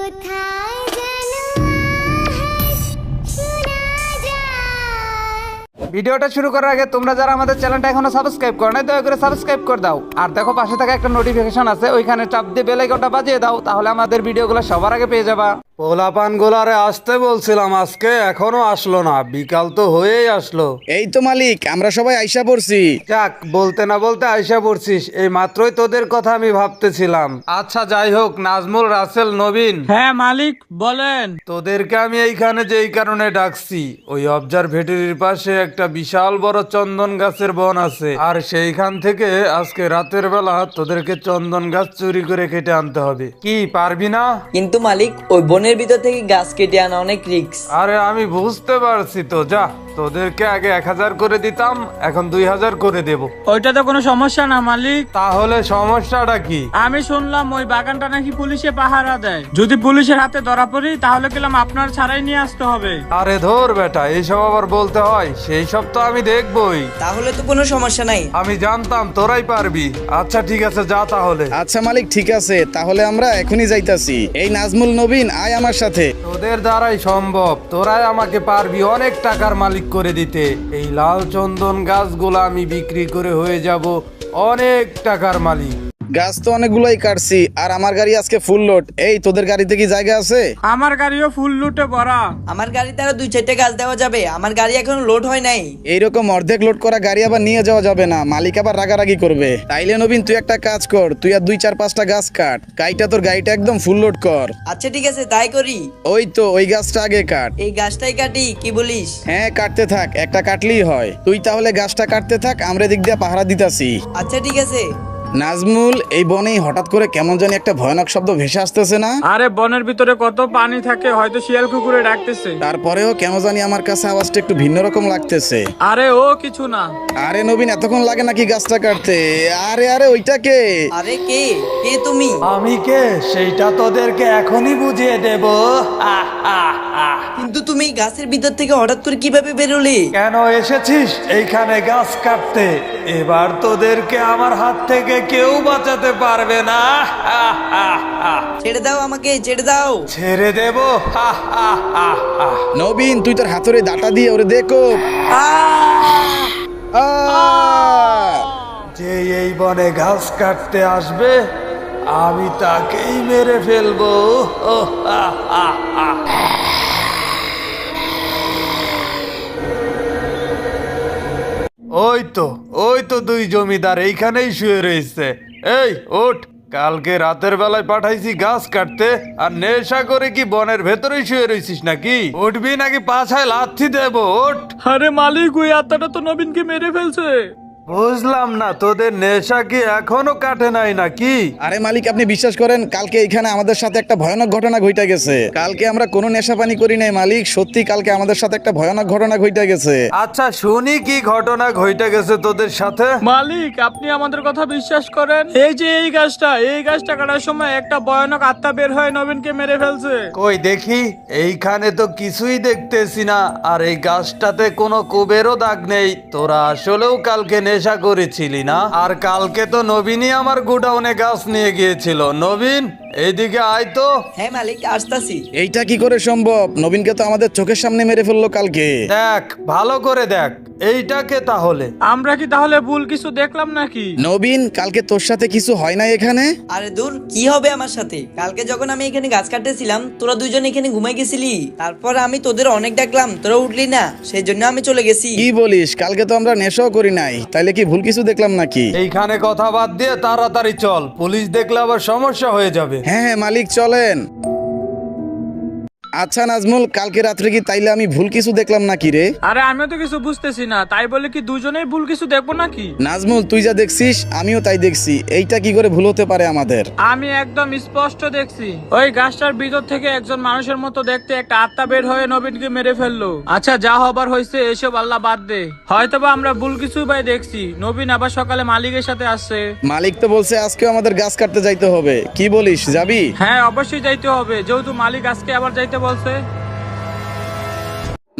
কোথায় যেন আওয়াজ শোনা যায়। ভিডিওটা শুরু করার আগে তোমরা যারা আমাদের চ্যানেলটা এখনো সাবস্ক্রাইব করো না, দয়া করে সাবস্ক্রাইব করে দাও। আর দেখো পাশে থাকা একটা নোটিফিকেশন আছে, ওইখানে চাপ দিয়ে বেল আইকনটা বাজিয়ে দাও, তাহলে আমাদের ভিডিওগুলো সবার আগে পেয়ে যাবা। পোলাপান গোলারে আসতে বলছিলাম আজকে, এখনো আসলো না, বিকাল তো হয়েই আসলো। এই তো মালিক, আমরা সবাই আইসা পড়ছি। যাক, বলতে না বলতে আইসা পড়ছিস, এই মাত্রই তোদের কথা আমি ভাবতেছিলাম। আচ্ছা যাই হোক, নাজমুল, রাসেল, নবীন, হ্যাঁ মালিক বলেন। তোদেরকে আমি এইখানে যেই কারণে ডাকছি, ওই অবজারভেটরির পাশে একটা বিশাল বড় চন্দন গাছের বন আছে, আর সেইখান থেকে আজকে রাতের বেলা তোদেরকে চন্দন গাছ চুরি করে কেটে আনতে হবে। কি পারবি না? কিন্তু মালিক, ওই বনের ভিতর থেকে গাছ কেটে আনা অনেক রিস্ক। আরে আমি বুঝতে পারছি তো, যা, তোদেরকে আগে 1000 করে দিতাম, এখন 2000 করে দেব। ওইটা তো কোনো সমস্যা না মালিক। তাহলে সমস্যাটা কি? আমি শুনলাম ওই বাগানটা নাকি পুলিশে পাহারা দেয়, যদি পুলিশের হাতে ধরা পড়ি তাহলে কিলাম আপনার ছাড়াই নিয়ে আসতে হবে। আরে ধর বেটা, এইসব আবার বলতে হয়? সেই সব তো আমি দেখবই। তাহলে তো কোনো সমস্যা নাই। আমি জানতাম তোরাই পারবি। আচ্ছা ঠিক আছে, যা তাহলে। আচ্ছা মালিক, ঠিক আছে, তাহলে আমরা এখনই যাইতাছি। এই নাজমুল, নবীন, আয় আমার সাথে। তোদের দ্বারাই সম্ভব, তোরাই আমাকে পারবি অনেক টাকার মালিক করে দিতে। এই লাল চন্দন গাছগুলো আমি বিক্রি করে হয়ে যাব অনেক টাকার মালিক। গাছ তো অনেকগুলোই কাটছি, আর আমার গাড়ি আজকে ফুল লোড। এই তোদের গাড়িতে কি জায়গা আছে? আমার গাড়িও ফুল লুটে ভরা। আমার গাড়িতে আরো 2-4টা গাছ দেওয়া যাবে, আমার গাড়ি এখনো লোড হয় নাই। এইরকম অর্ধেক লোড করা গাড়ি আবার নিয়ে যাওয়া যাবে না, মালিক আবার রাগারাগি করবে। তাইলে নবীন, তুই একটা কাজ কর, তুই আর 2-4-5টা গাছ কাট, কাইটা তোর গাড়িটা একদম ফুল লোড কর। আচ্ছা ঠিক আছে, তাই করি। ওই তো, ওই গাছটা আগে কাট। এই গাছটাই কাটি, কি বলিস? হ্যাঁ, কাটতে থাক, একটা কাটলেই হয়। তুই তাহলে গাছটা কাটতে থাক, আমরা দিক দিয়ে পাহারা দিতাছি। আচ্ছা ঠিক আছে। নাজমুল, এই বনেই হঠাৎ করে কেমন জানি একটা ভয়ানক শব্দ ভেসে আসতেছে না? আরে বনের ভিতরে কত পানি থাকে, হয়তো শিয়াল কুকুরে ডাকতেছে। তারপরেও কেন জানি আমার কাছে আওয়াজটা একটু ভিন্ন রকম লাগতেছে। আরে ও কিছু না। আরে নবীন, এতক্ষণ লাগে নাকি গাছটা কাটতে? আরে আরে, ওইটা কে? আরে কে কে তুমি? আমি কে সেইটা তোদেরকে এখনই বুঝিয়ে দেব। কিন্তু তুমি গাছের ভিতর থেকে হঠাৎ করে কিভাবে বেরোলে? কেন এসেছিস এইখানে গাছ কাটতে? এবার তোদেরকে আমার হাত থেকে কেউ বাঁচাতে পারবে না। ছেড়ে দাও আমাকে, ছেড়ে দাও। ছেড়ে দেব? নবীন, তুই তোর হাতুড়ে দাঁটা দিয়ে ওরে দেখো। যে এই বনে ঘাস কাটতে আসবে, আমি তাকেই মেরে ফেলবো। ওই তো দুই জমিদার এইখানেই শুয়ে রয়েছে। এই ওঠ, কালকে রাতের বেলায় পাঠাইছি গাছ কাটতে, আর নেশা করে কি বনের ভেতরেই শুয়ে রয়েছিস নাকি? উঠবি নাকি পাছায় লাথি দেবো? ওঠ। আরে মালিক, ওই আত্মাটা তো নবীনকে মেরে ফেলছে। বুঝলাম না, তোদের নেশা কি এখনো কাটে নাই নাকি? আরে মালিক, আপনি বিশ্বাস করেন, কালকে এখানে আমাদের সাথে একটা ভয়ানক ঘটনা ঘটে গেছে। কালকে আমরা কোনো নেশা পানি করি নাই মালিক, সত্যি কালকে আমাদের সাথে একটা ভয়ানক ঘটনা ঘটে গেছে। আচ্ছা শুনি, কি ঘটনা ঘটে গেছে তোদের সাথে? মালিক, আপনি আমাদের কথা বিশ্বাস করেন, এই যে এই গাছটা কাটার সময় একটা ভয়ানক আত্মা বের হয়ে নবীনকে মেরে ফেলছে। কই দেখি, এইখানে তো কিছুই দেখতেছি না, আর এই গাছটাতে কোনো কুবেরও দাগ নেই। তোরা আসলেও কালকে নেশা করেছিলি না? আর কালকে তো নবীনই আমার গোডাউনে গাছ নিয়ে গিয়েছিল। নবীন, এইদিকে আয় তো। হ্যাঁ মালিক, আসতাছি। এইটা কি করে সম্ভব? নবীনকে তো আমাদের চোখের সামনে মেরে ফেললো কালকে। দেখ, ভালো করে দেখ, এইটাকে তাহলে। আমরা কি তাহলে ভুল কিছু দেখলাম নাকি? নবীন, কালকে তোর সাথে কিছু হয় না এখানে? আরে দূর, কি হবে আমার সাথে? কালকে যখন আমি এখানে গাছ কাটতেছিলাম, তোরা দুজন এখানে ঘুমাই গেছিলি। তারপর আমি তোদের অনেক ডাকলাম, তোরা উঠলি না, সেই জন্য আমি চলে গেছি। কি বলিস? কালকে তো আমরা নেশাও করি নাই, তাইলে কি ভুল কিছু দেখলাম নাকি? এইখানে কথা বাদ দিয়ে তাড়াতাড়ি চল, পুলিশ দেখলে আবার সমস্যা হয়ে যাবে। হ্যাঁ হ্যাঁ মালিক, চলেন। আচ্ছা নাজমুল, কালকে রাত্রে কি তাইলে আমি ভুল কিছু দেখলাম নাকি রে? আরে আমিও তো কিছু বুঝতেছি না, তাই বলে কি দুজনেই ভুল কিছু দেখবো নাকি? নাজমুল, তুই যা দেখছিস আমিও তাই দেখছি, এইটা কি করে ভুল হতে পারে আমাদের? আমি একদম স্পষ্ট দেখছি, ওই গাছটার ভিতর থেকে একজন মানুষের মতো দেখতে একটা আত্মা বের হয়ে নবীনকে মেরে ফেললো। আচ্ছা, যা হবার হয়েছে, এসব আল্লাহ বাদ দে। হয়তোবা আমরা ভুল কিছু ভাই দেখছি। নবীন আবার সকালে মালিকের সাথে আসছে। মালিক তো বলছে আজকেও আমাদের গাছ কাটতে যাইতে হবে, কি বলিস, যাবি? হ্যাঁ অবশ্যই যাইতে হবে, যেহেতু মালিক আজকে আবার যাইতে বলছে।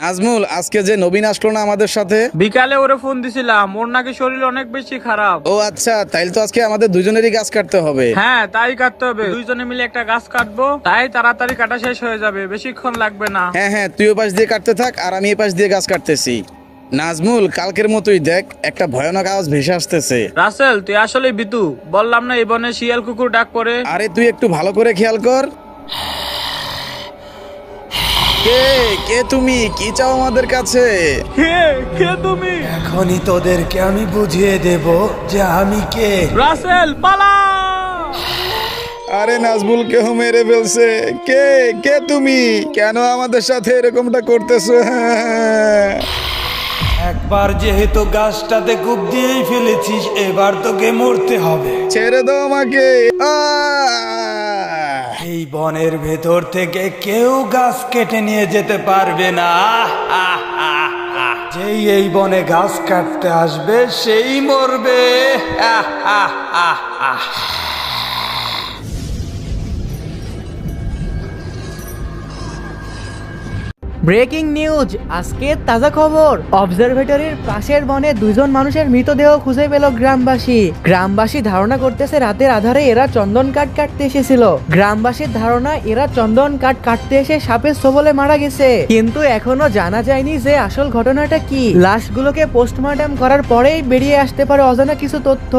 নাজমুল, আজকে যে নবীন আসলো না আমাদের সাথে? বিকালে ওরে ফোন দিছিলাম, ওর নাকি শরীর অনেক বেশি খারাপ। ও আচ্ছা, তাইলে তো আজকে আমাদের দুজনেরই গাছ কাটতে হবে। হ্যাঁ তাই কাটতে হবে, দুইজনে মিলে একটা গাছ কাটবো, তাই তাড়াতাড়ি কাটা শেষ হয়ে যাবে, বেশিক্ষণ লাগবে না। হ্যাঁ হ্যাঁ, তুই ও পাশ দিয়ে কাটতে থাক আর আমি এ পাশ দিয়ে গাছ কাটতেছি। নাজমুল, কালকের মতোই দেখ, একটা ভয়ানক আওয়াজ ভেসে আসতেছে। রাসেল তুই আসলে বিতু, বললাম না এই বনে শিয়াল কুকুর ডাক পড়ে। আরে তুই একটু ভালো করে খেয়াল কর। কে কে তুমি? কি চাও আমাদের কাছে? কে তুমি? এখনই তোদেরকে আমি বুঝিয়ে দেব যে আমি কে। রাসেল পালা! আরে নাজমুল, কেউ মেরে ফেলছে। কে কে তুমি? কেন আমাদের সাথে এরকমটা করতেছো? একবার যেহেতু গাছটাতে কূপ দিয়েই ফেলেছিস, এবার তোকে মরতে হবে। ছেড়ে দাও আমাকে। এই বনের ভেতর থেকে কেউ গাছ কেটে নিয়ে যেতে পারবে না। যেই এই বনে গাছ কাটতে আসবে সেই মরবে। ব্রেকিং নিউজ, আজকে তাজা খবর। অবজারভেটরির পাশের বনে দুইজন মানুষের মৃতদেহ খুঁজে পেল গ্রামবাসী। গ্রামবাসী ধারণা করতেছে রাতের আধারে এরা চন্দন কাঠ কাটতে এসেছিল। গ্রামবাসীর ধারণা এরা চন্দন কাঠ কাটতে এসে সাপের ছোবলে মারা গেছে, কিন্তু এখনো জানা যায়নি যে আসল ঘটনাটা কি। লাশগুলোকে পোস্টমর্টম করার পরেই বেরিয়ে আসতে পারে অজানা কিছু তথ্য।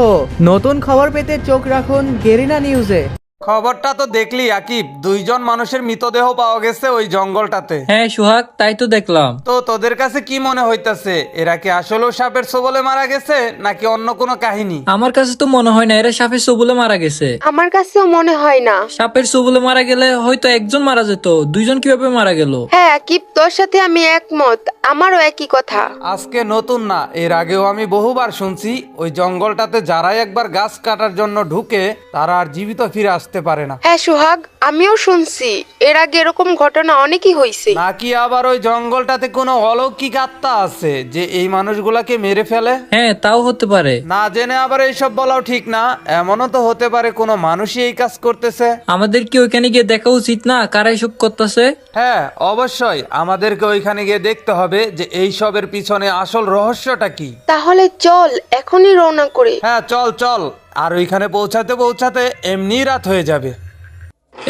নতুন খবর পেতে চোখ রাখুন গেরিনা নিউজে। খবরটা তো দেখলি আকিব, দুইজন মানুষের মৃতদেহ পাওয়া গেছে ওই জঙ্গলটাতে। হ্যাঁ সোহাগ, তাই তো দেখলাম। তো তোদের কাছে কি মনে হইতাছে, এরা কি আসলেও সাপের ছোবলে মারা গেছে নাকি অন্য কোনো কাহিনী? আমার কাছে তো মনে হয় না এরা সাপের ছোবলে মারা গেছে। আমার কাছেও মনে হয় না। সাপের ছোবলে মারা গেলে হয়তো একজন মারা যেত, দুইজন কিভাবে মারা গেল? হ্যাঁ আকিব, তোর সাথে আমি একমত, আমারও একই কথা। আজকে নতুন না, এর আগেও আমি বহুবার শুনছি ওই জঙ্গলটাতে যারাই একবার গাছ কাটার জন্য ঢুকে তারা আর জীবিত ফিরে আসতে পারে না। হ্যাঁ সোহাগ, আমিও শুনছি এর আগে এরকম ঘটনা অনেকই হয়েছে। নাকি আবার ওই জঙ্গলটাতে কোনো অলৌকিক আত্মা আছে যে এই মানুষগুলাকে মেরে ফেলে? হ্যাঁ তাও হতে পারে। না জেনে আবার এইসব বলাও ঠিক না, এমনও তো হতে পারে কোনো মানুষই এই কাজ করতেছে। আমাদের কি ওইখানে গিয়ে দেখা উচিত না কারা এসব করতেছে? হ্যাঁ অবশ্যই, আমাদেরকে ওইখানে গিয়ে দেখতে হবে যে এই সবের পিছনে আসল রহস্যটা কি। তাহলে চল এখনই রওনা করি। হ্যাঁ চল চল, আর ওইখানে পৌঁছাতে পৌঁছাতে এমনি রাত হয়ে যাবে।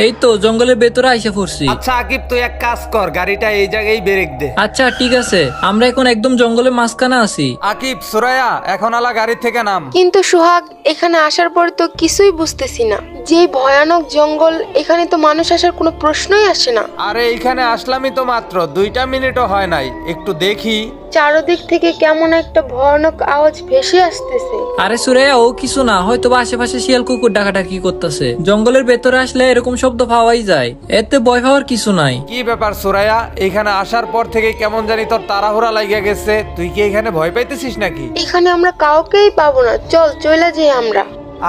এই তো জঙ্গলের ভেতরে আইসা পড়ছি। আচ্ছা আকিব, তুই এক কাজ কর, গাড়িটা এই জায়গায় ব্রেক দে। আচ্ছা ঠিক আছে, আমরা এখন একদম জঙ্গলের মাঝখানে আছি। আকিব, সুরাইয়া, এখন আলা গাড়ি থেকে নাম। কিন্তু সোহাগ, এখানে আসার পরে তো কিছুই বুঝতেছি না। যে ভয়ানক জঙ্গল, এখানে তো মানুষ আসার কোনো প্রশ্নই আসে না। আরে এইখানে আসলামই তো মাত্র 2 মিনিটও হয় নাই, একটু দেখি। চারদিক থেকে কেমন একটা ভয়ানক আওয়াজ ভেসে আসতেছে। আরে সুরাইয়া, ও কিছু না, হয়তো বা আশেপাশে শিয়াল কুকুর ডাকাডাকি করতেছে। জঙ্গলের ভেতরে আসলে এরকম শব্দ পাওয়াই যায়, এতে ভয় পাওয়ার কিছু নাই। কি ব্যাপার সুরাইয়া, এখানে আসার পর থেকে কেমন জানি তোর তাড়াহুড়া লাগিয়া গেছে, তুই কি এখানে ভয় পাইতেছিস নাকি? এখানে আমরা কাউকেই পাবো না, চল চলে যাই আমরা।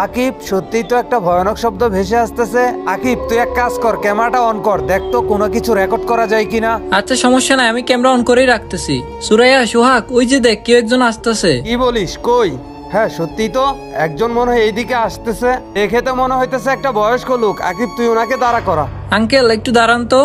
আকিব, সত্যিই তো একটা ভয়ানক শব্দ ভেসে আসতেছে। আকিব, তুই এক কাজ কর, ক্যামেরাটা অন কর, দেখ তো কোনো কিছু রেকর্ড করা যায় কিনা। আচ্ছা সমস্যা নাই, আমি ক্যামেরা অন করেই রাখতেছি। সুরাইয়া, সোহাগ, ওই যে দেখ কেউ একজন আসতেছে। কি বলিস, কই? হ্যাঁ সত্যি তো, একজন মনে হয় এইদিকে আসতেছে, দেখে তো মনে হইতেছে একটা বয়স্ক লোক। আকিব, তুই ওনাকে দাঁড়া করা। আঙ্কেল একটু দাঁড়ান তো।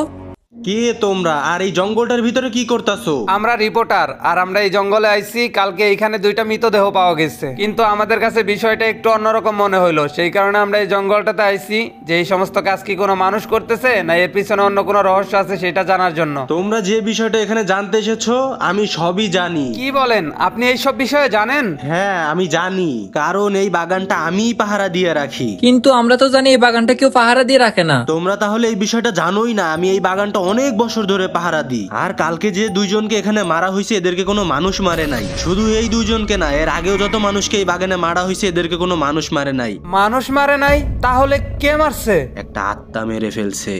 কে তোমরা আর এই জঙ্গলটার ভিতরে কি করতেছো? আমরা রিপোর্টার, আর আমরা এই জঙ্গলে আইছি। কালকে এইখানে 2টা মৃতদেহ পাওয়া গেছে, কিন্তু আমাদের কাছে বিষয়টা একটু অন্যরকম মনে হইলো, সেই কারণে আমরা এই জঙ্গলটাতে আইছি যে এই সমস্ত কাজ কি কোনো মানুষ করতেছে না এর পিছনে অন্য কোনো রহস্য আছে সেটা জানার জন্য। তোমরা যে বিষয়টা এখানে জানতে এসেছো আমি সবই জানি। কি বলেন, আপনি এইসব বিষয়ে জানেন? হ্যাঁ আমি জানি, কারণ এই বাগানটা আমিই পাহারা দিয়ে রাখি। কিন্তু আমরা তো জানি এই বাগানটা কেউ পাহারা দিয়ে রাখে না। তোমরা তাহলে এই বিষয়টা জানোই না, আমি এই বাগানটা অনেক বছর ধরে পাহারা দিই। আর কালকে যে 2জনকে এখানে মারা হয়েছে এদেরকে কোনো মানুষ মারে নাই। শুধু এই 2জনকে না, এর আগেও যত মানুষকে এই বাগানে মারা হয়েছে এদেরকে কোনো মানুষ মারে নাই। মানুষ মারে নাই? তাহলে কে মারছে? একটা আত্মা মেরে ফেলছে।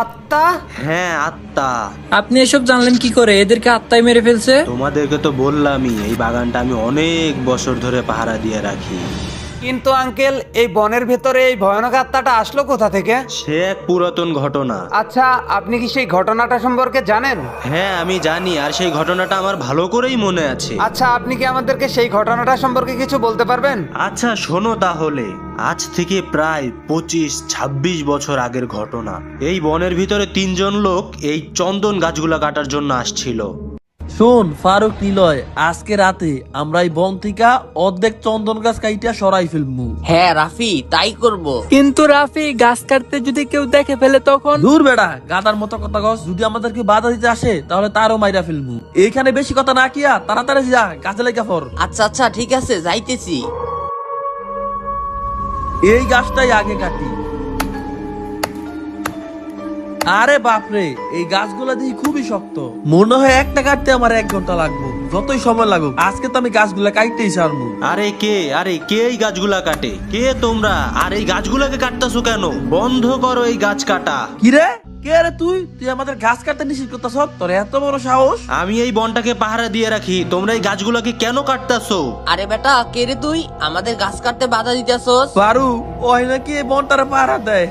আত্মা? হ্যাঁ আত্মা। আপনি এসব জানলেন কি করে? এদেরকে আত্মায় মেরে ফেলছে? তোমাদেরকে তো বললামই, এই বাগানটা আমি অনেক বছর ধরে পাহারা দিয়ে রাখি। কিন্তু আঙ্কেল, এই বনের ভেতরে এই ভয়ানক আত্মাটা আসলো কোথা থেকে? সে এক পুরাতন ঘটনা। আচ্ছা, আপনি কি সেই ঘটনাটা সম্পর্কে জানেন? হ্যাঁ আমি জানি, আর সেই ঘটনাটা আমার ভালো করেই মনে আছে। আচ্ছা, আপনি কি আমাদেরকে সেই ঘটনাটা সম্পর্কে কিছু বলতে পারবেন? আচ্ছা শোনো তাহলে, আজ থেকে প্রায় 25-26 বছর আগের ঘটনা। এই বনের ভিতরে 3 জন লোক এই চন্দন গাছগুলা কাটার জন্য আসছিল। শোন ফারুক, নিলয়, আজকে রাতে আমরা এই বন থেকে অর্ধেক চন্দন গাছ কাইটা সরাই ফেলবো। হ্যাঁ রাফি, তাই করব। কিন্তু রাফি, গাছ কাটতে যদি কেউ দেখে ফেলে তখন? দূর বেড়া, গাদার মতো কথা গছ। যদি আমাদেরকে বাধা দিতে আসে তাহলে তারও মাইরা ফেলবো। এইখানে বেশি কথা না কিয়া তাড়াতাড়ি যা, কাজে লেগে পড়। আচ্ছা আচ্ছা ঠিক আছে, যাইতেছি। এই গাছটাই আগে কাটি। আরে বাপরে, এই গাছগুলা দেখি খুবই শক্ত। মনে হয় একটা কাটতে আমার 1 ঘন্টা লাগবে। যতই সময় লাগুক, আজকে তো আমি গাছগুলা কাটতেই ছাড়বো। আরে কে এই গাছগুলা কাটে? কে তোমরা? আর এই গাছগুলাকে কাটতাছো কেন? বন্ধ করো এই গাছ কাটা। কিরে, কে রে তুই? তুই আমাদের গাছ কাটতে নিষেধ করতেছ? তোর এত বড় সাহস? আমি এই বনটাকে পাহারা দিয়ে রাখি, তোমরা এই গাছগুলাকে কেন কাটতাছো? আরে বেটা, কে রে তুই? আমাদের গাছ কাটতে বাধা দিতেছস? পারু, ওই নাকি এই বনটারে পাহারা দেয়।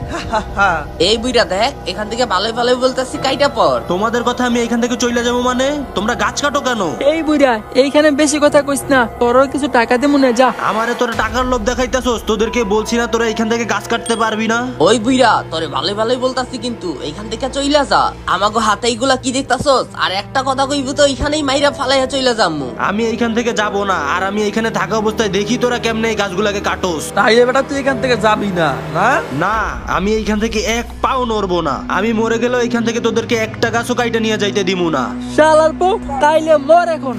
এই বুইরা দেখ, এখান থেকে ভালোই ভালোই বলতেছি, কাইটা পর। তোমাদের কথা আমি এখান থেকে চলে যাবো মানে? তোমরা গাছ কাটো কেন? এই বুইরা, এইখানে বেশি কথা কইস না, তোরও কিছু টাকা দে মনে যা। আমারে তোরা টাকার লোভ দেখাইতাছস? তোদেরকে বলছি না তোরা এখান থেকে গাছ কাটতে পারবি না? ওই বুইরা, তোরে ভালোই ভালোই বলতাছি, কিন্তু এইখান থেকে চইলা যা। আমাগো হাতে এইগুলা কি দেখতাছস? আর একটা কথা কইবো তো এইখানেই মাইরা ফালাইয়া চইলা যামু। আমি এইখান থেকে যাব না, আর আমি এখানে থাকা অবস্থায় দেখি তোরা কেমনে এই গাছগুলাকে কাটোস। তাইলে বেটা তুই এখান থেকে যাবি না? না না, আমি এইখান থেকে 1 পাও নড়বো না। আমি মরে গেলেও এইখান থেকে তোদেরকে একটা গাছও কাইটা নিয়ে যাইতে দিমু না। শালার পো, তাইলে মর এখন।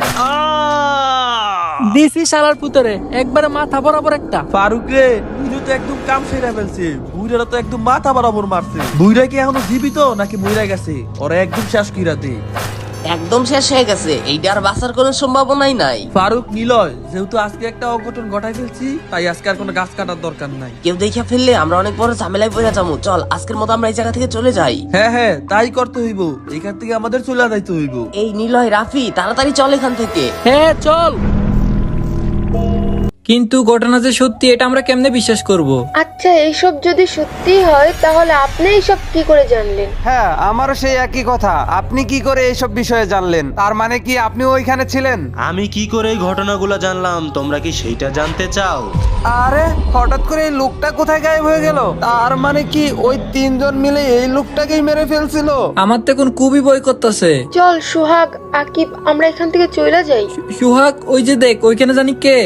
দিছি শালার পুতরে, একবারে মাথা বরাবর একটা। ফারুক রে, তুই তো একদম কাম সেরা ফেলছে। বুইরা তো একদম মাথা বরাবর মারছে। বুইরা কি এখনো জীবিত নাকি মইরা গেছে? ওরা একদম শেষ কইরা দে। একদম শেষ হয়ে গেছে, এইটা আর বাঁচার কোনো সম্ভাবনাই নাই। ফারুক, নিলয়, যেহেতু আজকে একটা অঘটন ঘটাই ফেলছি, তাই আজকে আর কোনো গাছ কাটার দরকার নাই। কেউ দেখে ফেললে আমরা অনেক বড় ঝামেলায় পড়ে যাবো। চল আজকের মতো আমরা এই জায়গা থেকে চলে যাই। হ্যাঁ, তাই করতে হইব। এখান থেকে আমাদের চলে যাইতে হইব। এই নিলয়, রাফি, তাড়াতাড়ি চল এখান থেকে। হ্যাঁ চল। কিন্তু ঘটনা যে সত্যি, এটা আমরা কেমনে বিশ্বাস করব? আচ্ছা, এইসব যদি সত্যি হয় তাহলে আপনি এইসব কি করে জানলেন? হ্যাঁ, আমারও সেই একই কথা। আপনি কি করে এইসব বিষয়ে জানলেন? তার মানে কি আপনি ওইখানে ছিলেন? আমি কি করে এই ঘটনাগুলো জানলাম, তোমরা কি সেইটা জানতে চাও? আরে, হঠাৎ করে এই লোকটা কোথায় গায়েব হয়ে গেল? তার মানে কি ওই 3 জন মিলে এই লোকটাকেই মেরে ফেলছিল? আমার তো এখন খুবই ভয় করতেছে। চল সোহাগ, আকিব, আমরা এখান থেকে চলে যাই। সুহাগ, ওই যে দেখ, ওইখানে জানি কে।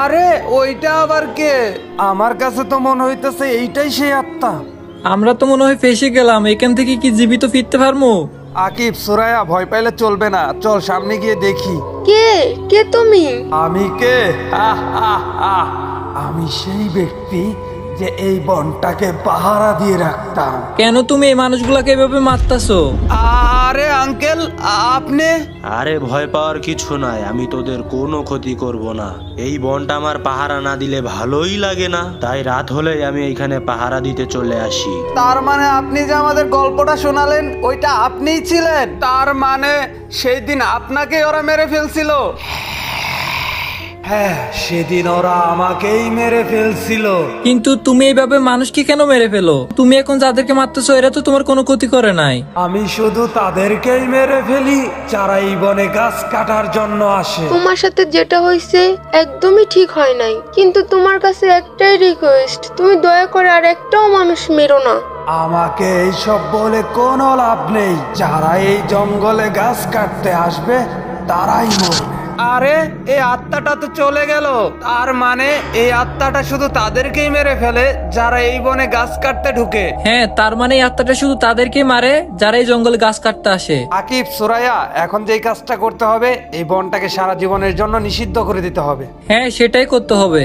আরে, ওইটা আবার কে? আমার কাছে তো মনে হইতেছে এইটাই সেই আত্মা। আমরা তো মনে হয় ফেসে গেলাম। এখান থেকে কি জীবিত ফিরতে পারবো? আকিব, সুরাইয়া, ভয় পাইলে চলবে না। চল সামনে গিয়ে দেখি। কে কে তুমি? আমি কে? আমি সেই ব্যক্তি যে এই বনটাকে পাহারা দিয়ে রাখতাম। কেন তুমি এই মানুষগুলাকে এভাবে মারতাছো? আরে আঙ্কেল, আপনি? আরে ভয় পাওয়ার কিছু নাই, আমি তোদের কোনো ক্ষতি করব না। এই বনটা আমার পাহারা না দিলে ভালোই লাগে না, তাই রাত হলেই আমি এইখানে পাহারা দিতে চলে আসি। তার মানে আপনি যে আমাদের গল্পটা শোনালেন ওইটা আপনিই ছিলেন? তার মানে সেই দিন আপনাকে ওরা মেরে ফেলছিল? হ্যাঁ, সেদিন ওরা আমাকেই মেরে ফেলছিল। কিন্তু তুমি এইভাবে মানুষকে কেন মেরে ফেলো? তুমি এখন যাদেরকে মারতেছো এরা তো তোমার কোনো ক্ষতি করে নাই। আমি শুধু তাদেরকেই মেরে ফেলি যারা এই বনে গাছ কাটার জন্য আসে। তোমার সাথে যেটা হয়েছে একদমই ঠিক হয় নাই, কিন্তু তোমার কাছে একটাই রিকোয়েস্ট, তুমি দয়া করে আর একটাও মানুষ মেরো না। আমাকে এইসব বলে কোনো লাভ নেই। যারা এই জঙ্গলে গাছ কাটতে আসবে তারাই মরবে। আরে, এই আত্মাটা তো চলে গেল। তার মানে এই আত্মাটা শুধু তাদেরকেই মেরে ফেলে যারা এই বনে গাছ কাটতে ঢুকে। হ্যাঁ, তার মানে এই আত্মাটা শুধু তাদেরকেই মারে যারা এই জঙ্গলে গাছ কাটতে আসে। আকিব, সুরাইয়া, এখন যেই কাজটা করতে হবে, এই বনটাকে সারা জীবনের জন্য নিষিদ্ধ করে দিতে হবে। হ্যাঁ, সেটাই করতে হবে।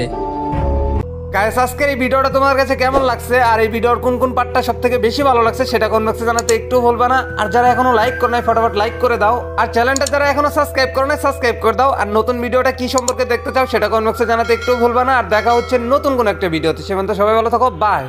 গাইস, আজকের এই ভিডিওটা তোমার কাছে কেমন লাগছে আর এই ভিডিওর কোন কোন পার্টটা সবথেকে বেশি ভালো লাগছে সেটা কমেন্ট বক্সে জানাতে একটু ভুলবা না। আর যারা এখনো লাইক করে নাই ফটাফট লাইক করে দাও। আর চ্যানেলটা যারা এখনো সাবস্ক্রাইব করে নাই সাবস্ক্রাইব করে দাও। আর নতুন ভিডিওটা কি সম্পর্কে দেখতে চাও সেটা কমেন্ট বক্সে জানাতে একটু ভুলবা না। আর দেখা হচ্ছে নতুন কোন একটা ভিডিওতে। সে পর্যন্ত সবাই ভালো থাকো, বাই।